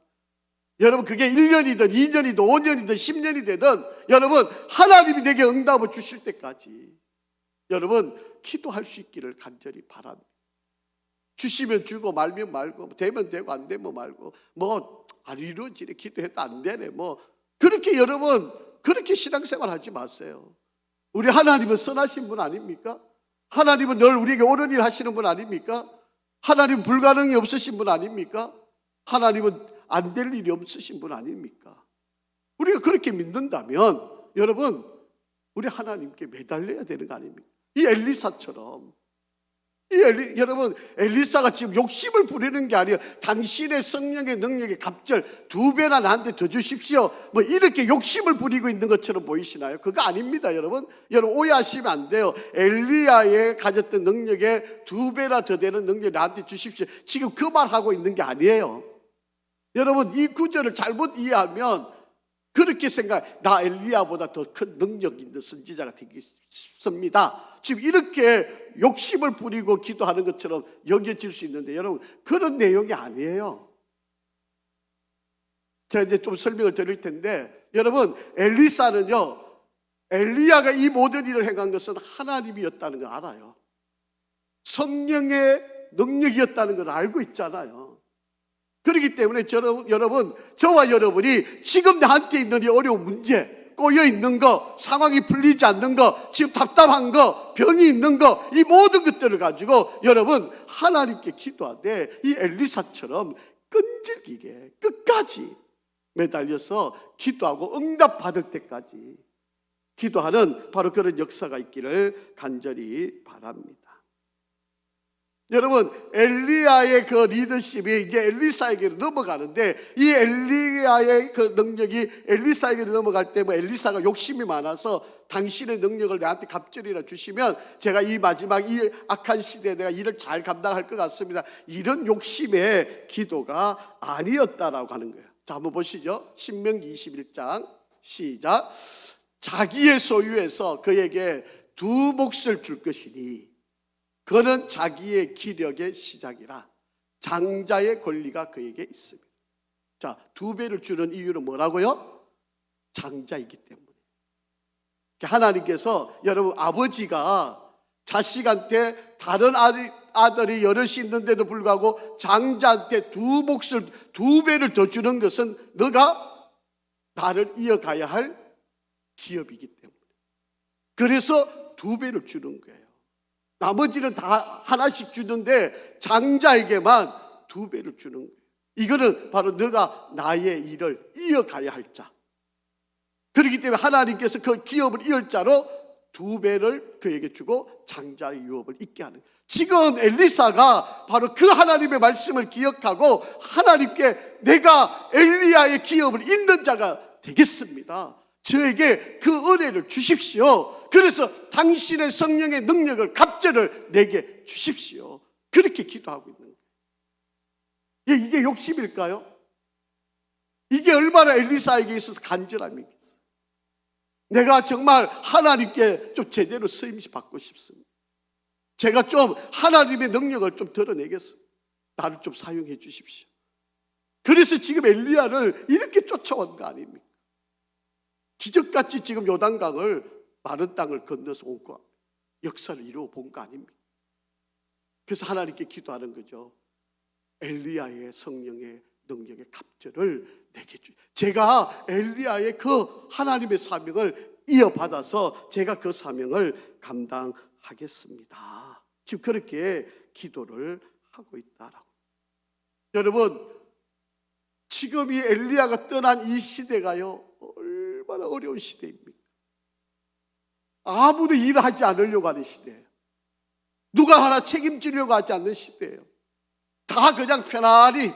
여러분, 그게 1년이든 2년이든 5년이든 10년이 되든 여러분, 하나님이 내게 응답을 주실 때까지 여러분 기도할 수 있기를 간절히 바랍니다. 주시면 주고 말면 말고, 되면 되고 안 되면 말고, 뭐 안 이루어지네, 기도해도 안 되네, 뭐 그렇게 여러분 그렇게 신앙생활 하지 마세요. 우리 하나님은 선하신 분 아닙니까? 하나님은 늘 우리에게 옳은 일 하시는 분 아닙니까? 하나님은 불가능이 없으신 분 아닙니까? 하나님은 안 될 일이 없으신 분 아닙니까? 우리가 그렇게 믿는다면 여러분, 우리 하나님께 매달려야 되는 거 아닙니까? 이 엘리사처럼, 여러분, 엘리사가 지금 욕심을 부리는 게 아니에요. 당신의 성령의 능력의 갑절 2배나 나한테 더 주십시오, 뭐 이렇게 욕심을 부리고 있는 것처럼 보이시나요? 그거 아닙니다. 여러분 오해하시면 안 돼요. 엘리야의 가졌던 능력의 2배나 더 되는 능력을 나한테 주십시오, 지금 그 말하고 있는 게 아니에요. 여러분, 이 구절을 잘못 이해하면 그렇게 나 엘리야보다 더 큰 능력 있는 선지자가 되겠습니다, 지금 이렇게 욕심을 부리고 기도하는 것처럼 여겨질 수 있는데 여러분, 그런 내용이 아니에요. 제가 이제 좀 설명을 드릴 텐데, 여러분, 엘리사는요, 엘리야가 이 모든 일을 행한 것은 하나님이었다는 걸 알아요. 성령의 능력이었다는 걸 알고 있잖아요. 그렇기 때문에 여러분, 저와 여러분이 지금 나한테 있는 이 어려운 문제, 꼬여 있는 거, 상황이 풀리지 않는 거, 지금 답답한 거, 병이 있는 거, 이 모든 것들을 가지고 여러분 하나님께 기도하되 이 엘리사처럼 끈질기게 끝까지 매달려서 기도하고 응답 받을 때까지 기도하는 바로 그런 역사가 있기를 간절히 바랍니다. 여러분, 엘리야의 그 리더십이 이제 엘리사에게로 넘어가는데, 이 엘리야의 그 능력이 엘리사에게로 넘어갈 때 엘리사가 욕심이 많아서 당신의 능력을 내한테 갑절이라 주시면 제가 이 마지막 이 악한 시대에 내가 일을 잘 감당할 것 같습니다, 이런 욕심의 기도가 아니었다라고 하는 거예요. 자, 한번 보시죠. 신명기 21장 시작. 자기의 소유에서 그에게 두 몫을 줄 것이니 그는 자기의 기력의 시작이라 장자의 권리가 그에게 있습니다. 자, 두 배를 주는 이유는 뭐라고요? 장자이기 때문에. 하나님께서, 여러분, 아버지가 자식한테 다른 아들이 여럿이 있는데도 불구하고 장자한테 두 배를 더 주는 것은 너가 나를 이어가야 할 기업이기 때문에. 그래서 두 배를 주는 거예요. 나머지는 다 하나씩 주는데 장자에게만 두 배를 주는 거예요. 이거는 바로 너가 나의 일을 이어가야 할 자. 그렇기 때문에 하나님께서 그 기업을 이을 자로 두 배를 그에게 주고 장자의 유업을 잊게 하는 거예요. 지금 엘리사가 바로 그 하나님의 말씀을 기억하고 하나님께 내가 엘리야의 기업을 잇는 자가 되겠습니다, 저에게 그 은혜를 주십시오, 그래서 당신의 성령의 능력을 갑절을 내게 주십시오, 그렇게 기도하고 있는 거예요. 이게 욕심일까요? 이게 얼마나 엘리사에게 있어서 간절함이겠어요. 내가 정말 하나님께 좀 제대로 쓰임시 받고 싶습니다. 제가 좀 하나님의 능력을 좀 드러내겠습니다. 나를 좀 사용해 주십시오. 그래서 지금 엘리야를 이렇게 쫓아온 거 아닙니까? 기적같이 지금 요단강을, 마른 땅을 건너서 온 거, 역사를 이루어 본 거 아닙니까? 그래서 하나님께 기도하는 거죠. 엘리야의 성령의 능력의 갑절을 내게 주십시오. 제가 엘리야의 그 하나님의 사명을 이어받아서 제가 그 사명을 감당하겠습니다. 지금 그렇게 기도를 하고 있다라고. 여러분, 지금 이 엘리야가 떠난 이 시대가요, 얼마나 어려운 시대입니까? 아무도 일을 하지 않으려고 하는 시대예요. 누가 하나 책임지려고 하지 않는 시대예요. 다 그냥 편안히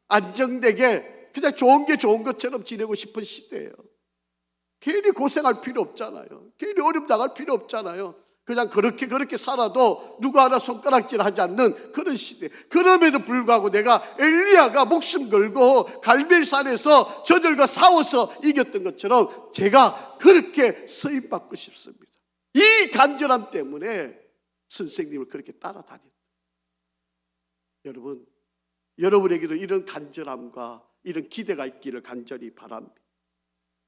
안정되게 그냥 좋은 게 좋은 것처럼 지내고 싶은 시대예요. 괜히 고생할 필요 없잖아요. 괜히 어려움 당할 필요 없잖아요. 그냥 그렇게 살아도 누가 하나 손가락질 하지 않는 그런 시대. 그럼에도 불구하고 내가 엘리야가 목숨 걸고 갈멜산에서 저들과 싸워서 이겼던 것처럼 제가 그렇게 쓰임받고 싶습니다. 이 간절함 때문에 선생님을 그렇게 따라다녔다. 여러분, 여러분에게도 이런 간절함과 이런 기대가 있기를 간절히 바랍니다.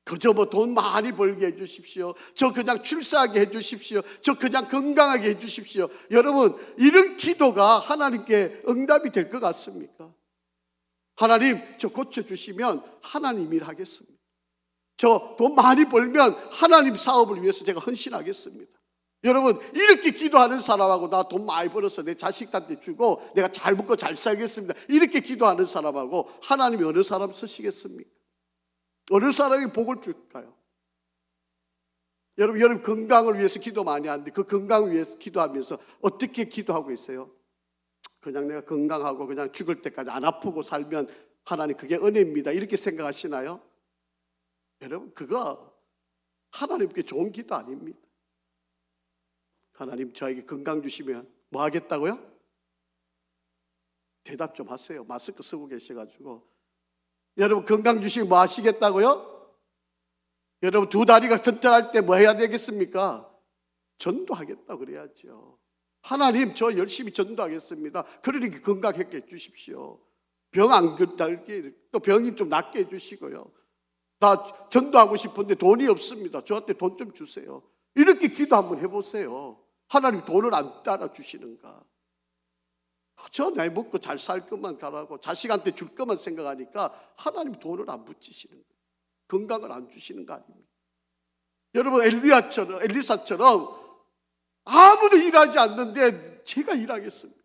그저 뭐 돈 많이 벌게 해주십시오, 저 그냥 출세하게 해주십시오, 저 그냥 건강하게 해주십시오. 여러분, 이런 기도가 하나님께 응답이 될 것 같습니까? 하나님, 저 고쳐주시면 하나님 일 하겠습니다. 저 돈 많이 벌면 하나님 사업을 위해서 제가 헌신하겠습니다. 여러분, 이렇게 기도하는 사람하고 나 돈 많이 벌어서 내 자식한테 주고 내가 잘 먹고 잘 살겠습니다, 이렇게 기도하는 사람하고 하나님이 어느 사람 쓰시겠습니까? 어느 사람이 복을 줄까요? 여러분 건강을 위해서 기도 많이 하는데 그 건강을 위해서 기도하면서 어떻게 기도하고 있어요? 그냥 내가 건강하고 그냥 죽을 때까지 안 아프고 살면 하나님 그게 은혜입니다, 이렇게 생각하시나요? 여러분, 그거 하나님께 좋은 기도 아닙니다. 하나님 저에게 건강 주시면 뭐 하겠다고요? 대답 좀 하세요. 마스크 쓰고 계셔가지고. 여러분, 건강 주시면 뭐 하시겠다고요? 여러분, 두 다리가 튼튼할 때 뭐 해야 되겠습니까? 전도하겠다 그래야죠. 하나님, 저 열심히 전도하겠습니다, 그러니까 건강하게 해주십시오. 병 안 걸게, 또 병이 좀 낫게 해주시고요. 나 전도하고 싶은데 돈이 없습니다, 저한테 돈 좀 주세요, 이렇게 기도 한번 해보세요. 하나님 돈을 안 따라주시는가? 저 나이 먹고 잘 살 것만 가라고 자식한테 줄 것만 생각하니까 하나님 돈을 안 붙이시는 거예요. 건강을 안 주시는 거 아닙니까? 여러분, 엘리사처럼 아무도 일하지 않는데 제가 일하겠습니다.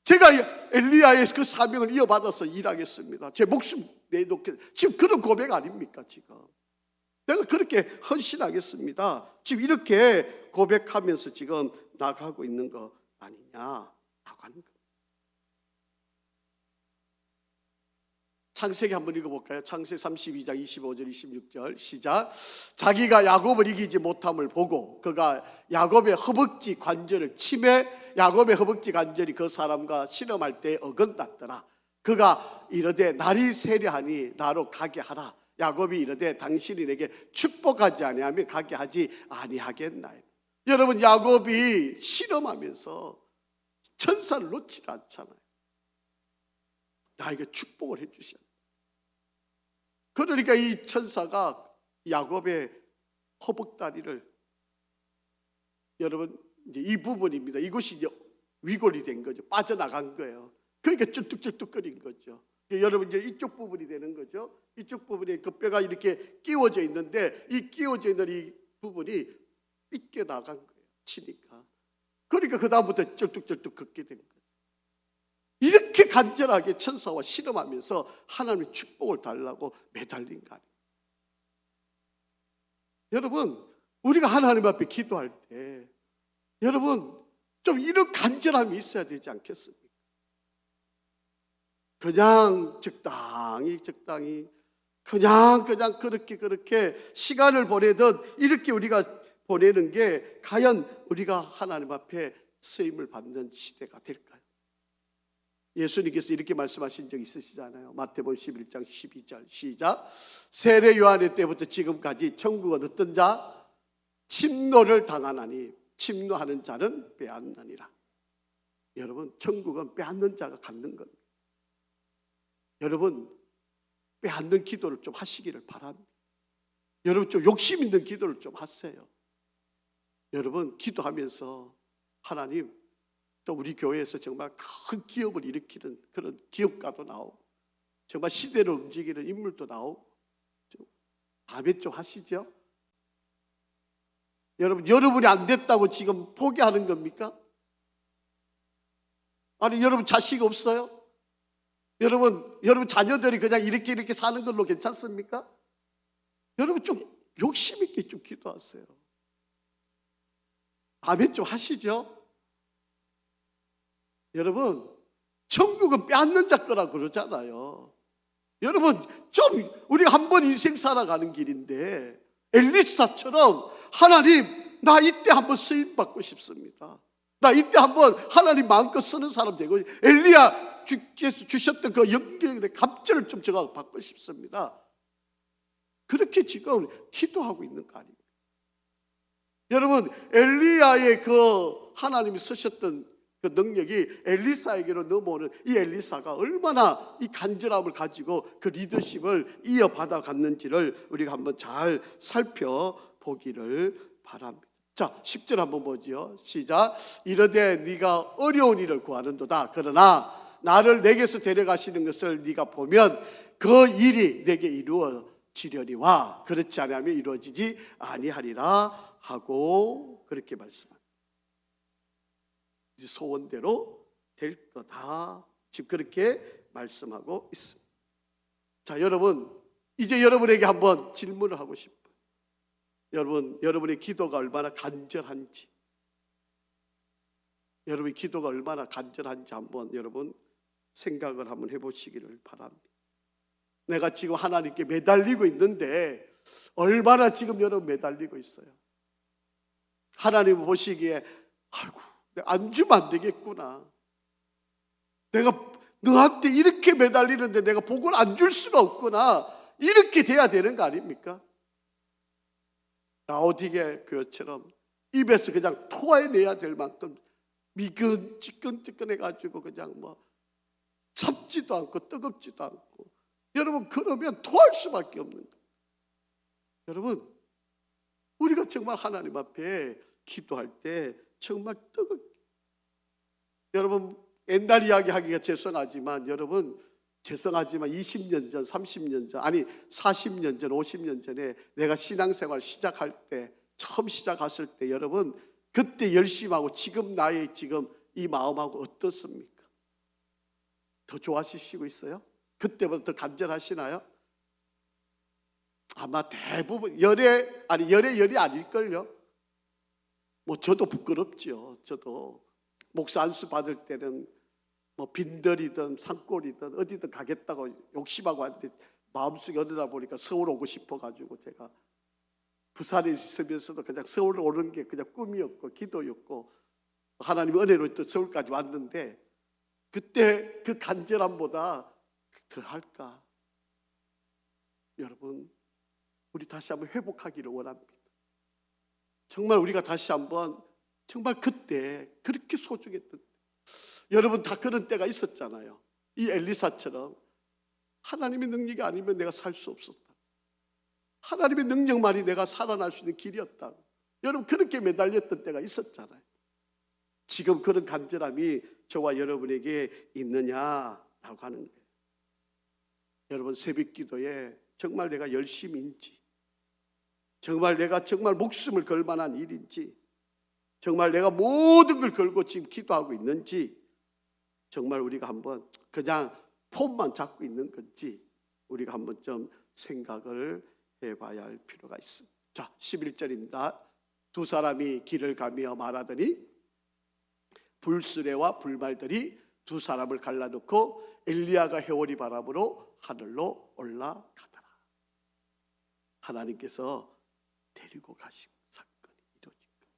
제가 엘리야의 그 사명을 이어받아서 일하겠습니다. 제 목숨 내놓게. 지금 그런 고백 아닙니까? 지금 내가 그렇게 헌신하겠습니다, 지금 이렇게 고백하면서 지금 나가고 있는 거 아니냐라고 하는 거예요. 창세기 한번 읽어볼까요? 창세기 32장 25절 26절 시작. 자기가 야곱을 이기지 못함을 보고 그가 야곱의 허벅지 관절을 치매 야곱의 허벅지 관절이 그 사람과 실험할 때 어긋났더라. 그가 이르되 날이 세려하니 나로 가게 하라. 야곱이 이르되 당신이 내게 축복하지 아니하면 가게 하지 아니하겠나요? 여러분, 야곱이 실험하면서 천사를 놓지 않잖아요. 나에게 축복을 해주셨다. 그러니까 이 천사가 야곱의 허벅다리를, 여러분 이제 이 부분입니다. 이것이 이제 위골이 된 거죠. 빠져나간 거예요. 그러니까 쩔뚝쩔뚝거린 거죠. 여러분 이제 이쪽 부분이 되는 거죠. 이쪽 부분에 그 뼈가 이렇게 끼워져 있는데 이 끼워져 있는 이 부분이 삐껴 나간 거예요. 치니까. 그러니까 그 다음부터 쩔뚝쩔뚝 걷게 된 거예요. 이렇게 간절하게 천사와 실험하면서 하나님의 축복을 달라고 매달린 거 아니에요. 여러분, 우리가 하나님 앞에 기도할 때 여러분 좀 이런 간절함이 있어야 되지 않겠습니까? 그냥 적당히 그냥 그렇게 시간을 보내듯 이렇게 우리가 보내는 게 과연 우리가 하나님 앞에 쓰임을 받는 시대가 될까요? 예수님께서 이렇게 말씀하신 적 있으시잖아요. 마태복음 11장 12절 시작. 세례 요한의 때부터 지금까지 천국은 어떤 자? 침노를 당하나니 침노하는 자는 빼앗느니라. 여러분, 천국은 빼앗는 자가 갖는 겁니다. 여러분, 빼앗는 기도를 좀 하시기를 바랍니다. 여러분, 좀 욕심 있는 기도를 좀 하세요. 여러분, 기도하면서 하나님, 또 우리 교회에서 정말 큰 기업을 일으키는 그런 기업가도 나오고 정말 시대를 움직이는 인물도 나오고 다음에 좀 하시죠. 여러분이 안 됐다고 지금 포기하는 겁니까? 아니, 여러분 자식 없어요? 여러분 자녀들이 그냥 이렇게 사는 걸로 괜찮습니까? 여러분 좀 욕심 있게 좀 기도하세요. 다음에 좀 하시죠. 여러분, 천국은 빼앗는 자 거라고 그러잖아요. 여러분, 좀 우리가 한 번 인생 살아가는 길인데 엘리사처럼 하나님, 나 이때 한번 쓰임 받고 싶습니다. 나 이때 한번 하나님 마음껏 쓰는 사람 되고 엘리야 주께서 주셨던 그 영경의 갑절을 좀 제가 받고 싶습니다. 그렇게 지금 기도하고 있는 거 아닙니까? 여러분, 엘리야의 그 하나님이 쓰셨던 그 능력이 엘리사에게로 넘어오는 이 엘리사가 얼마나 이 간절함을 가지고 그 리더십을 이어받아 갔는지를 우리가 한번 잘 살펴보기를 바랍니다. 자, 10절 한번 보죠. 시작. 이르되 네가 어려운 일을 구하는도다. 그러나 나를 내게서 데려가시는 것을 네가 보면 그 일이 내게 이루어지려니와 그렇지 않으면 이루어지지 아니하리라 하고 그렇게 말씀합니다. 소원대로 될 거다. 지금 그렇게 말씀하고 있습니다. 자, 여러분, 이제 여러분에게 한번 질문을 하고 싶어요. 여러분의 기도가 얼마나 간절한지, 여러분의 기도가 얼마나 간절한지 한번 여러분 생각을 한번 해보시기를 바랍니다. 내가 지금 하나님께 매달리고 있는데 얼마나 지금 여러분 매달리고 있어요. 하나님 보시기에 아이고, 안 주면 안 되겠구나. 내가 너한테 이렇게 매달리는데 내가 복을 안 줄 수가 없구나. 이렇게 돼야 되는 거 아닙니까? 라오디게 교회처럼 입에서 그냥 토해내야 될 만큼 미끈찌끈찌끈해가지고 그냥 뭐 찹지도 않고 뜨겁지도 않고, 여러분 그러면 토할 수밖에 없는 거예요. 여러분, 우리가 정말 하나님 앞에 기도할 때 정말 뜨겁게, 여러분 옛날 이야기 하기가 죄송하지만 20년 전, 30년 전, 아니 40년 전, 50년 전에 내가 신앙생활 시작할 때, 처음 시작했을 때 여러분 그때 열심하고 지금 나의 지금 이 마음하고 어떻습니까? 더 좋아지시고 있어요? 그때보다 더 간절하시나요? 아마 대부분 열이 아닐걸요? 뭐 저도 부끄럽죠. 저도 목사 안수 받을 때는 뭐 빈들이든 산골이든 어디든 가겠다고 욕심하고 왔는데 마음속에 어디다 보니까 서울 오고 싶어가지고 제가 부산에 있으면서도 그냥 서울 오는 게 그냥 꿈이었고 기도였고 하나님의 은혜로 또 서울까지 왔는데 그때 그 간절함보다 더 할까? 여러분, 우리 다시 한번 회복하기를 원합니다. 정말 우리가 다시 한번 정말 그때 그렇게 소중했던 여러분 다 그런 때가 있었잖아요. 이 엘리사처럼 하나님의 능력이 아니면 내가 살 수 없었다. 하나님의 능력만이 내가 살아날 수 있는 길이었다. 여러분 그렇게 매달렸던 때가 있었잖아요. 지금 그런 간절함이 저와 여러분에게 있느냐라고 하는 거예요. 여러분 새벽 기도에 정말 내가 열심인지, 정말 내가 정말 목숨을 걸 만한 일인지, 정말 내가 모든 걸 걸고 지금 기도하고 있는지, 정말 우리가 한번 그냥 폼만 잡고 있는 건지 우리가 한번 좀 생각을 해봐야 할 필요가 있습니다. 자, 11절입니다. 두 사람이 길을 가며 말하더니 불수레와 불말들이 두 사람을 갈라놓고 엘리야가 해오리 바람으로 하늘로 올라가더라. 하나님께서 데리고 가신 사건이 이루어진 거예요.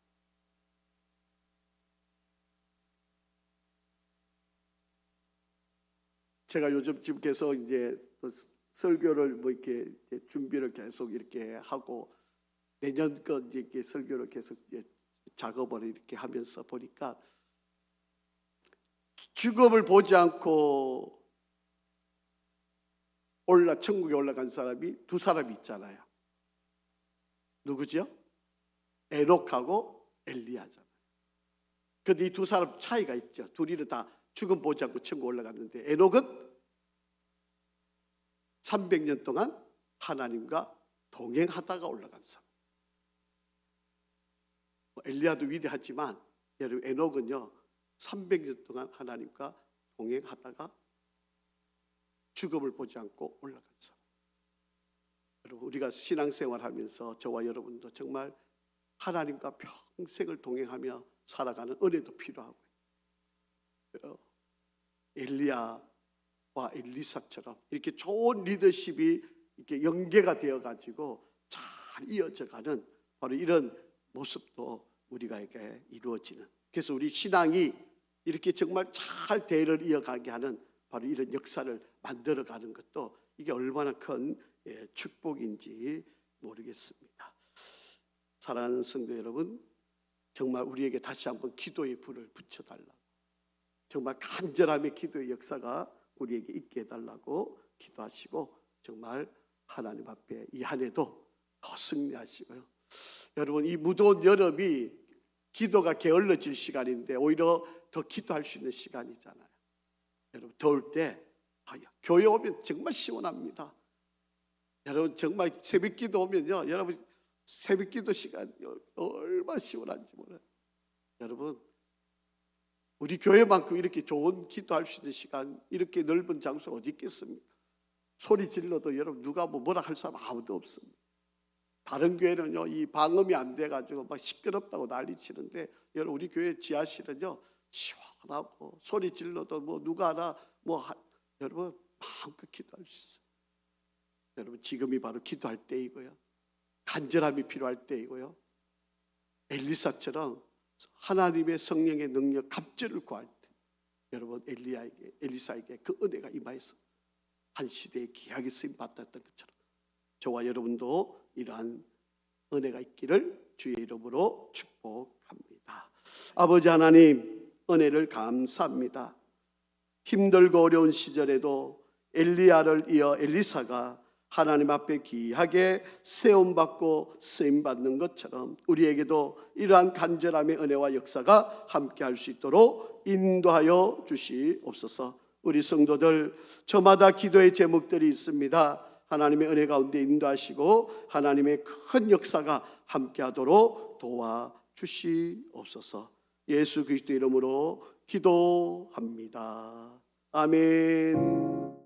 제가 요즘 지금 계속 이제 설교를 뭐 이렇게 준비를 계속 이렇게 하고 내년껏 이렇게 설교를 계속 작업을 이렇게 하면서 보니까 죽음을 보지 않고 천국에 올라간 사람이 두 사람이 있잖아요. 누구죠? 에녹하고 엘리야잖아요. 그런데 이 두 사람 차이가 있죠. 둘이는 다 죽음 보지 않고 천국 올라갔는데 에녹은 300년 동안 하나님과 동행하다가 올라간 사람. 엘리야도 위대하지만 여러분 에녹은요 300년 동안 하나님과 동행하다가 죽음을 보지 않고 올라간 사람. 여러분 우리가 신앙생활하면서 저와 여러분도 정말 하나님과 평생을 동행하며 살아가는 은혜도 필요하고요. 엘리야와 엘리사처럼 이렇게 좋은 리더십이 이렇게 연계가 되어 가지고 잘 이어져가는 바로 이런 모습도 우리가에게 이루어지는. 그래서 우리 신앙이 이렇게 정말 잘 대를 이어가게 하는 바로 이런 역사를 만들어가는 것도 이게 얼마나 큰 축복인지 모르겠습니다. 사랑하는 성도 여러분, 정말 우리에게 다시 한번 기도의 불을 붙여달라고, 정말 간절함의 기도의 역사가 우리에게 있게 해달라고 기도하시고 정말 하나님 앞에 이 한 해도 더 승리하시고요. 여러분 이 무더운 여름이 기도가 게을러질 시간인데 오히려 더 기도할 수 있는 시간이잖아요. 여러분 더울 때 교회 오면 정말 시원합니다. 여러분 정말 새벽 기도 오면요, 여러분 새벽 기도 시간 얼마나 시원한지 몰라요. 여러분 우리 교회만큼 이렇게 좋은 기도할 수 있는 시간, 이렇게 넓은 장소 어디 있겠습니까? 소리 질러도 여러분 누가 뭐라 할 사람 아무도 없습니다. 다른 교회는요 이 방음이 안 돼가지고 막 시끄럽다고 난리치는데 여러분 우리 교회 지하실은요 시원하고 소리 질러도 뭐 누가 하나 여러분 마음껏 기도할 수 있어요. 여러분 지금이 바로 기도할 때이고요, 간절함이 필요할 때이고요, 엘리사처럼 하나님의 성령의 능력 갑절을 구할 때 여러분 엘리사에게 그 은혜가 임하여서 한 시대에 귀하게 쓰임 받았던 것처럼 저와 여러분도 이러한 은혜가 있기를 주의 이름으로 축복합니다. 아버지 하나님 은혜를 감사합니다. 힘들고 어려운 시절에도 엘리야를 이어 엘리사가 하나님 앞에 귀하게 세움받고 쓰임받는 것처럼 우리에게도 이러한 간절함의 은혜와 역사가 함께할 수 있도록 인도하여 주시옵소서. 우리 성도들 저마다 기도의 제목들이 있습니다. 하나님의 은혜 가운데 인도하시고 하나님의 큰 역사가 함께하도록 도와주시옵소서. 예수 그리스도 이름으로 기도합니다. 아멘.